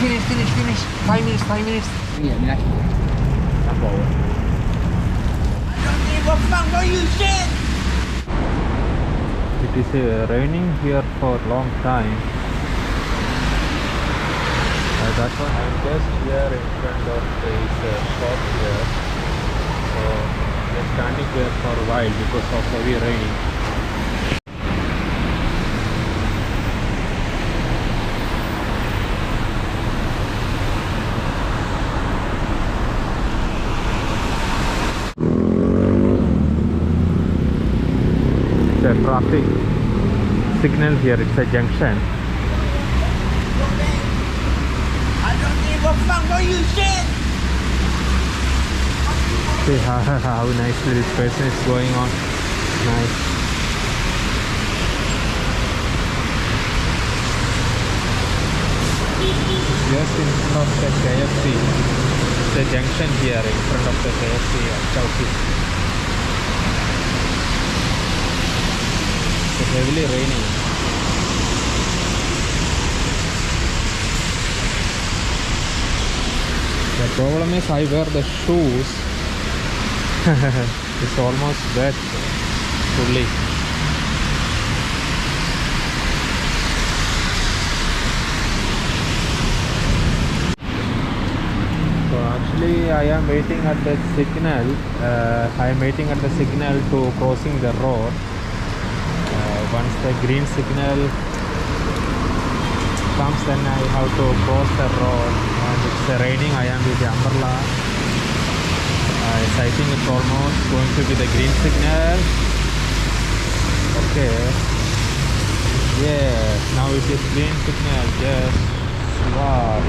Finish. 5 minutes. Iya, minat. Apa? I don't give a fuck about you shit. It is raining here for a long time. That's why I'm just here in front of this shop here. So just standing here for a while because of heavy rain. The traffic signal here, it's a junction. I don't give a fuck about you shit. See how nicely this person is going on. Nice. Just in front of the KFC. The junction here in front of the KFC at Chow Kit. It's heavily raining. The problem is I wear the shoes. It's almost wet fully. So actually I am waiting at the signal. I am waiting at the signal to crossing the road. Once the green signal comes, then I have to cross the road, and it's raining. I am with the umbrella. I think it's almost going to be the green signal. Okay, yeah, now it is green signal. Just wow.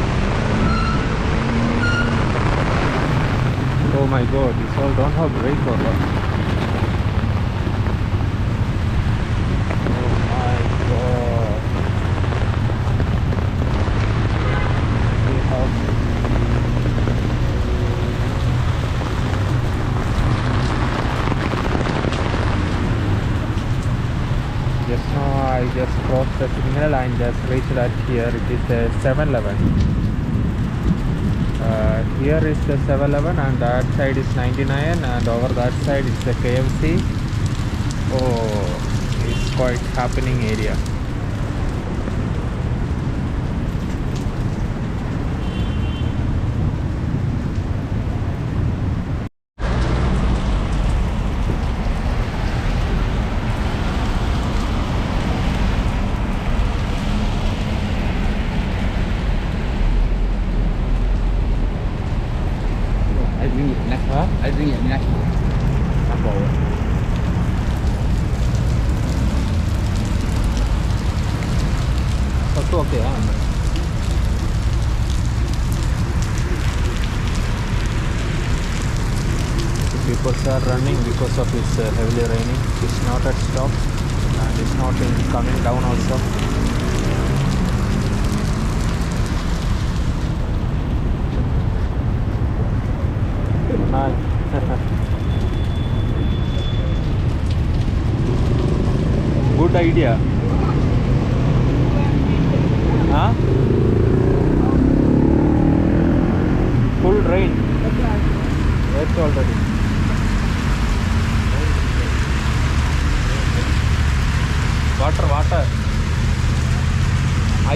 Oh my god, this all don't have brake or what? Just now I just crossed the signal and just reached at here. It is a 7-Eleven. Here is the 7-Eleven and that side is 99 and over that side is the KFC. Oh, it's quite happening area. I bring it minat. Apa? Satu okay ah. The people are running because of this heavily raining. It's not at stop and it's not coming down also. Good idea. Huh? Full rain. That's already. Water. I.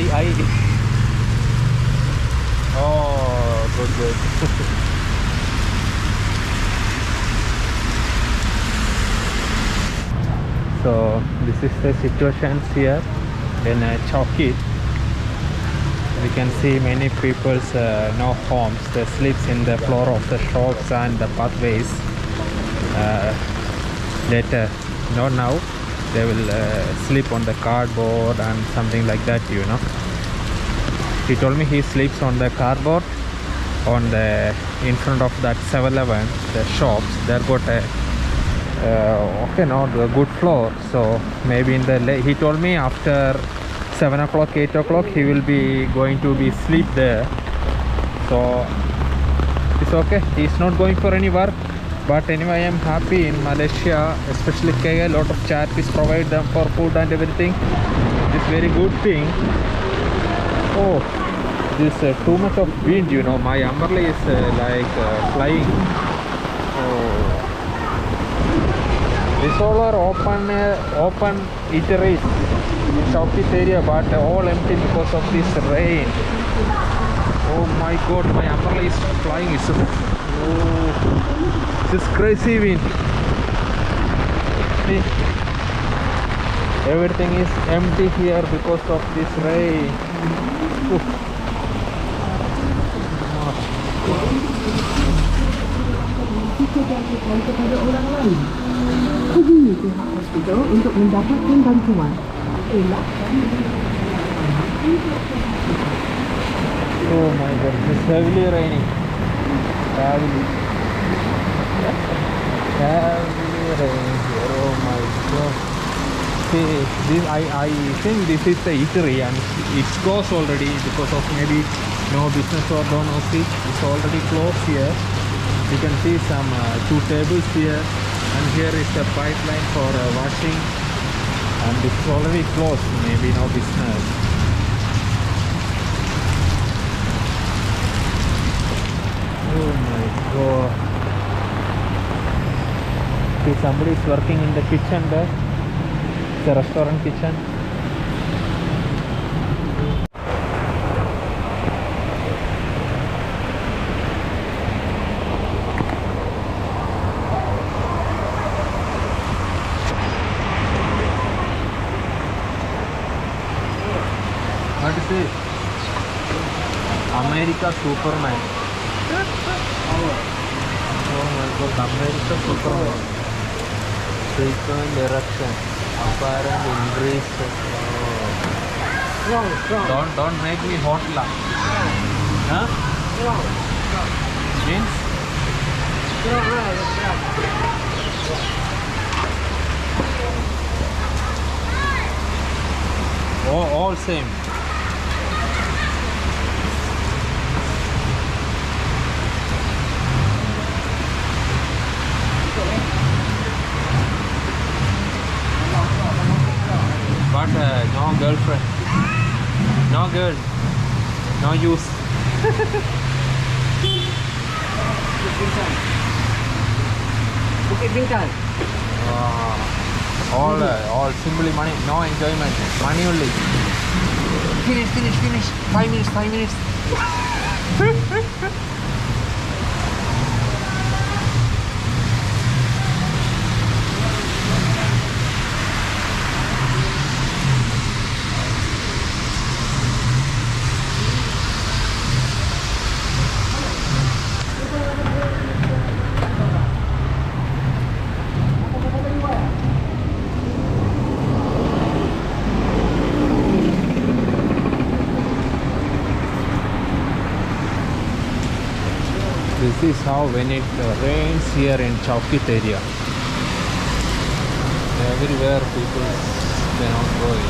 Oh, good. So this is the situation here in Chow Kit. We can see many people's no homes. They sleeps in the floor of the shops and the pathways. Later, not now, they will sleep on the cardboard and something like that, you know. He told me he sleeps on the cardboard on the in front of that 7-Eleven, the shops. They've got a okay, not a good floor. So maybe in the he told me after 7 o'clock, 8 o'clock he will be going to be sleep there. So it's okay, he's not going for any work. But anyway, I am happy in Malaysia, especially KL. A lot of charities provide them for food and everything. It's very good thing. Oh, this too much of wind, you know. My umbrella is flying. So these all are open eateries in Chow Kit area, but all empty because of this rain. Oh my god, my umbrella is flying. This crazy wind. See, everything is empty here because of this rain. Kepada orang lain, pergi ke hospital untuk mendapatkan bantuan. Oh my god, it's heavily raining. Heavily raining here. Oh my god. See, this I think this is the eatery and it's closed already because of maybe no business or don't know. See, it's already closed here. You can see some 2 tables here, and here is the pipeline for washing, and it's already closed, maybe no business. Oh my god. See, somebody is working in the kitchen there. It's a restaurant kitchen. What is it? America Superman. Oh my god, America Superman. Frequent erection. Apparent increase. Oh. Don't make me hot lah. Huh? Means? Oh, all same. But no girlfriend, no girl, no use. Bukit Bintang. All simply money, no enjoyment, money only. Finish. 5 minutes. This is how when it rains here in Chow Kit area. Everywhere people cannot go in.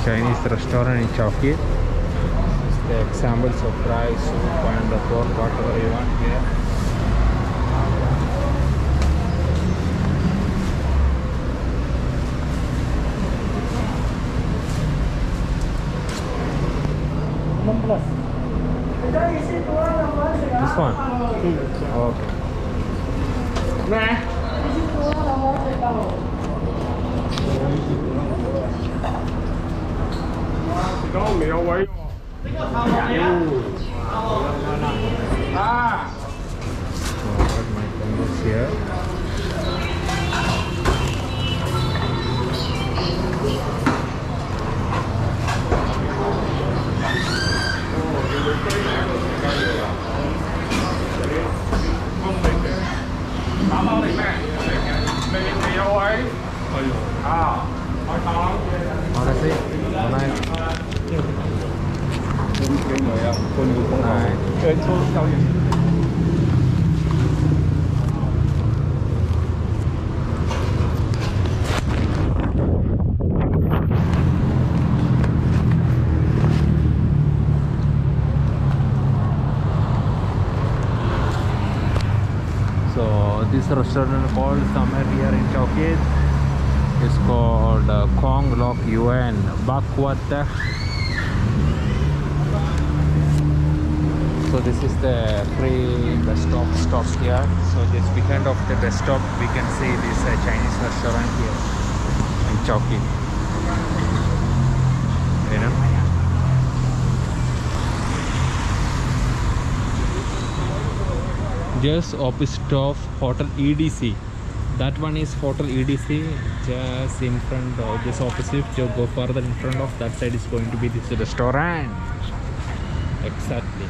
Chinese restaurant in Chow Kit. It's the examples of rice, soup and the pork, whatever you want here. This one? Okay. Có mì ấu quấy So I got my combos here. mì ấu quấy hỏi to Honestly, when I this restaurant called somewhere here in Chow Kit is called Kong Lok Yuan Bakwata. So this is the free bus stop here. So just behind of the bus stop we can see this Chinese restaurant here in Chow Kit. You know, just opposite of Hotel EDC. That one is Hotel EDC. Just in front of this opposite, to go further in front of that side is going to be this restaurant. Exactly.